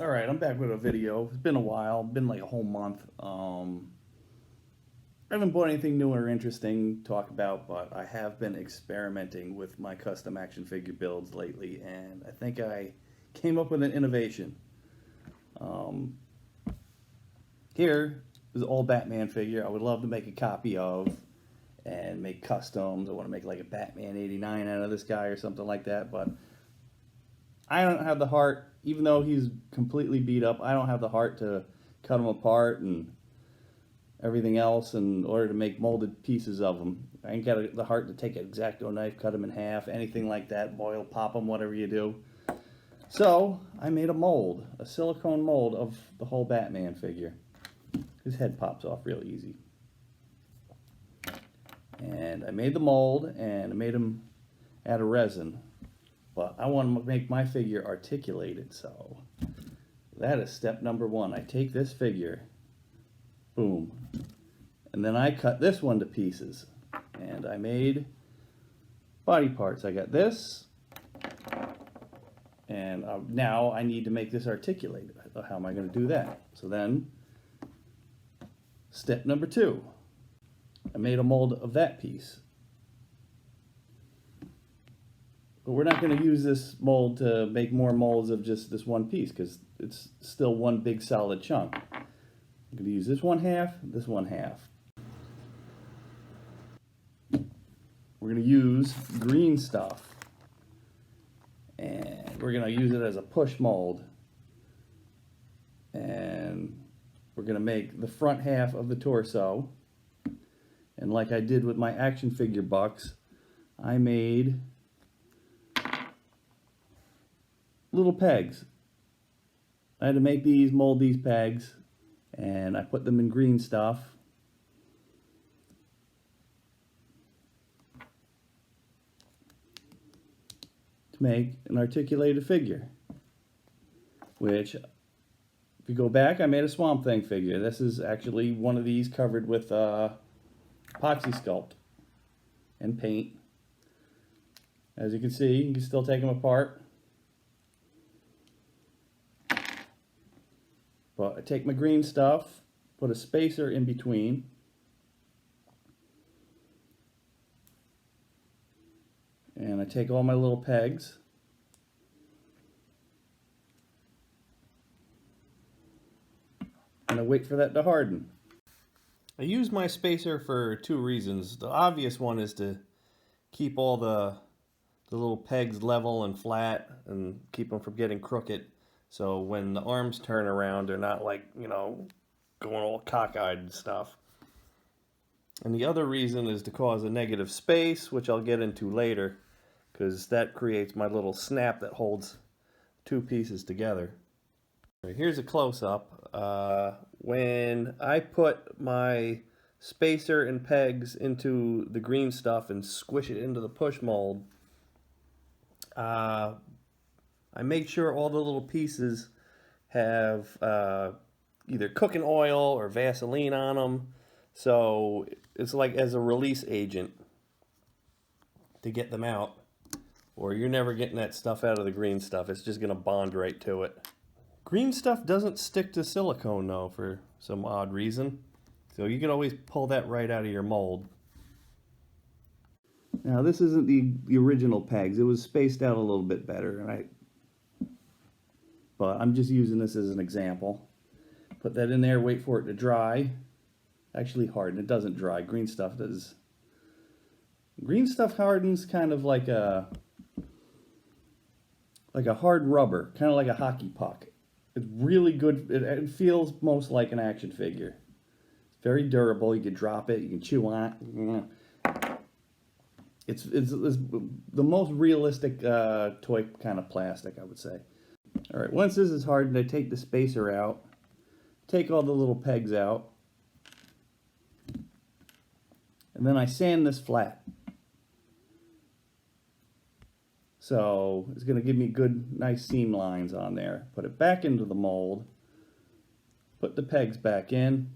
Alright, I'm back with a video. It's been a while, been like a whole month. I haven't bought anything new or interesting to talk about, but I have been experimenting with my custom action figure builds lately, and I think I came up with an innovation. Um, Here is an old Batman figure I would love to make a copy of and make customs. I want to make like a Batman 89 out of this guy or something like that, but I don't have the heart, even though he's completely beat up, I don't have the heart to cut him apart and everything else in order to make molded pieces of him. I ain't got the heart to take an X-Acto knife, cut him in half, anything like that, boil, pop him, whatever you do. So I made a mold, a silicone mold of the whole Batman figure. His head pops off real easy. And I made the mold and I made him out of resin. But I want to make my figure articulated, so that is step number one. I take this figure, boom, and then I cut this one to pieces. And I made body parts. I got this, and now I need to make this articulated. How am I going to do that? So then, step number two, I made a mold of that piece. But we're not going to use this mold to make more molds of just this one piece because it's still one big solid chunk. I'm going to use this one half, this one half. We're going to use green stuff. And we're going to use it as a push mold. And we're going to make the front half of the torso. And like I did with my action figure bucks, I made little pegs. I had to make these, mold these pegs, and I put them in green stuff. To make an articulated figure. Which, if you go back, I made a Swamp Thing figure. This is actually one of these covered with epoxy sculpt and paint. As you can see, you can still take them apart. But I take my green stuff, put a spacer in between, and I take all my little pegs, and I wait for that to harden. I use my spacer for two reasons. The obvious one is to keep all the little pegs level and flat and keep them from getting crooked. So when the arms turn around, they're not like, you know, going all cockeyed and stuff. And the other reason is to cause a negative space, which I'll get into later, because that creates my little snap that holds two pieces together. Here's a close-up. When I put my spacer and pegs into the green stuff and squish it into the push mold, I make sure all the little pieces have either cooking oil or Vaseline on them. So it's like as a release agent to get them out. Or you're never getting that stuff out of the green stuff. It's just going to bond right to it. Green stuff doesn't stick to silicone though for some odd reason. So you can always pull that right out of your mold. Now this isn't the original pegs. It was spaced out a little bit better, but I'm just using this as an example. Put that in there, wait for it to dry. Actually harden, it doesn't dry. Green stuff does. Green stuff hardens kind of like a hard rubber, kind of like a hockey puck. It's really good. It feels most like an action figure. It's very durable. You can drop it, you can chew on it. It's the most realistic toy kind of plastic, I would say. All right, once this is hardened, I take the spacer out, take all the little pegs out, and then I sand this flat. So it's going to give me good, nice seam lines on there. Put it back into the mold, put the pegs back in,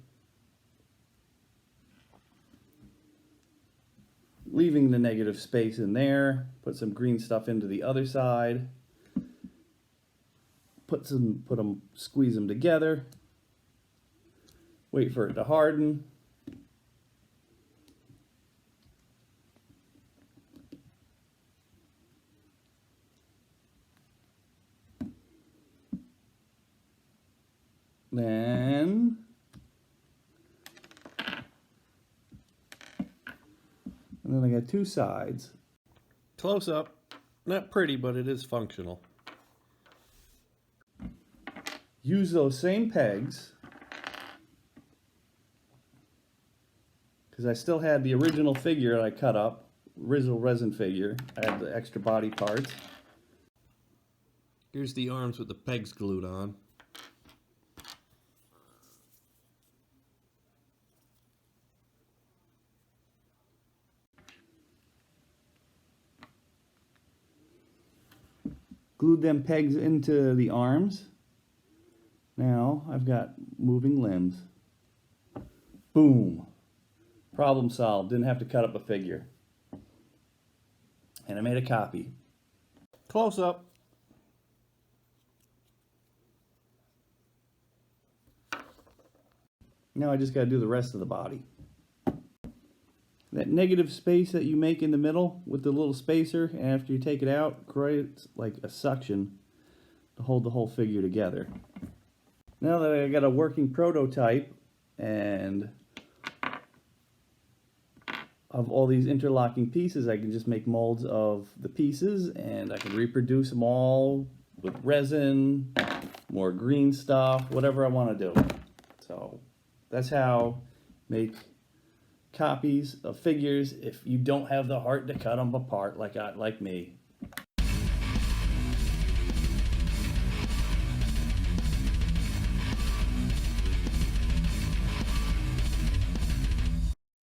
leaving the negative space in there, put some green stuff into the other side, squeeze them together, wait for it to harden. Then I got two sides. Close up. Not pretty, but it is functional. Use those same pegs, because I still had the original figure I cut up, original resin figure. I had the extra body parts. Here's the arms with the pegs glued on. Glued them pegs into the arms. Now I've got moving limbs. Boom. Problem solved. Didn't have to cut up a figure. And I made a copy. Close up. Now I just got to do the rest of the body. That negative space that you make in the middle with the little spacer, and after you take it out, creates like a suction to hold the whole figure together. Now that I got a working prototype and of all these interlocking pieces, I can just make molds of the pieces and I can reproduce them all with resin, more green stuff, whatever I want to do. So that's how make copies of figures if you don't have the heart to cut them apart like me.